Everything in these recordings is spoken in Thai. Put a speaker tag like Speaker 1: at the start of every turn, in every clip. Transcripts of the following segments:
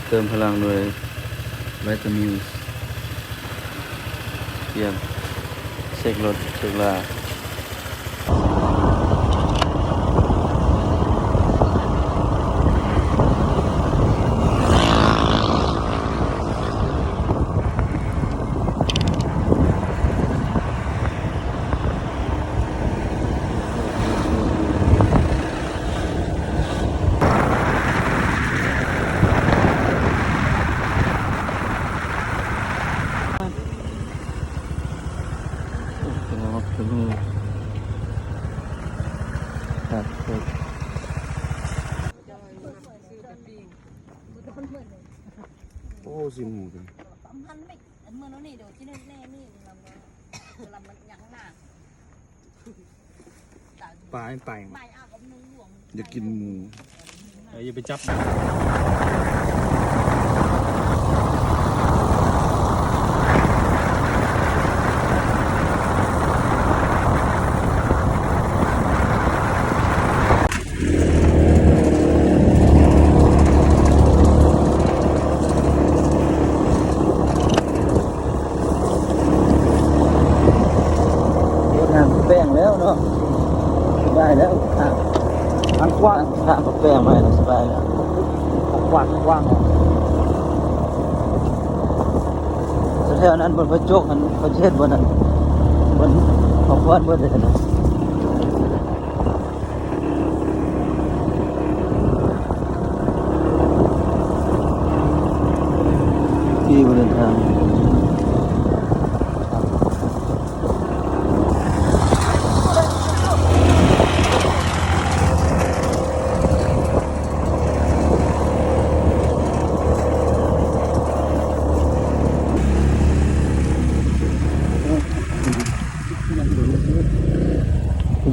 Speaker 1: เติมพลังโดยวิตามิวเยี่ยมเช็ครถเช็คลาครับ
Speaker 2: โอ้สิหมูกัน
Speaker 3: พันไม่เมื่อนั้นนี่เดี๋ยวที่นี่แน่นี่ลำมันยังหนัก
Speaker 2: ปลาไต่
Speaker 3: ใบอากับนุ่งห่วง
Speaker 2: อยากกินหมู
Speaker 4: อย่าไปจับ
Speaker 1: งานแป้งแล้วเนาะสบายแล้วทาง
Speaker 2: อันกว้าง
Speaker 1: ทางแป้งไปสบายแล้ว
Speaker 2: กว้างกว้าง
Speaker 1: แถวนั้นบนพระโจกมันประเทศบนนั้นบนของวัดบนเลยนะที่บนทาง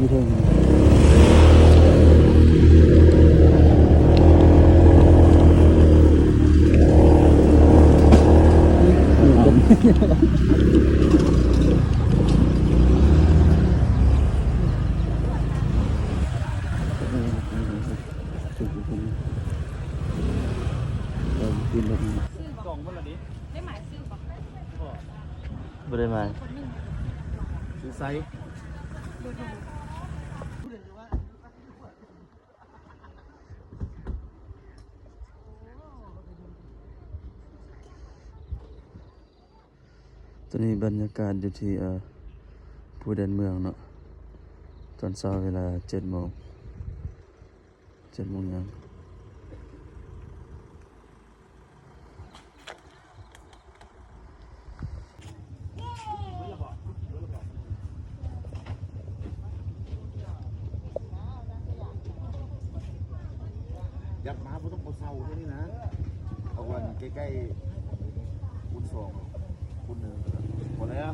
Speaker 1: ที่เท่านี้กินแบบนี้
Speaker 4: กล่องมันละดิ
Speaker 3: ได้หมายซื้อบอก
Speaker 1: ไม่ได้มา
Speaker 4: ซื้อไซส์
Speaker 1: ตอนนี้บรรยากาศอยู่ที่ผู้เดินเมืองเนาะตอนเช้าเวลา7 โมงยัง
Speaker 2: ยับมาผมต้องเอาเสาแค่นี้นะเอาวันใกล้ๆคูณ 2คูณ 1หมดแล้ว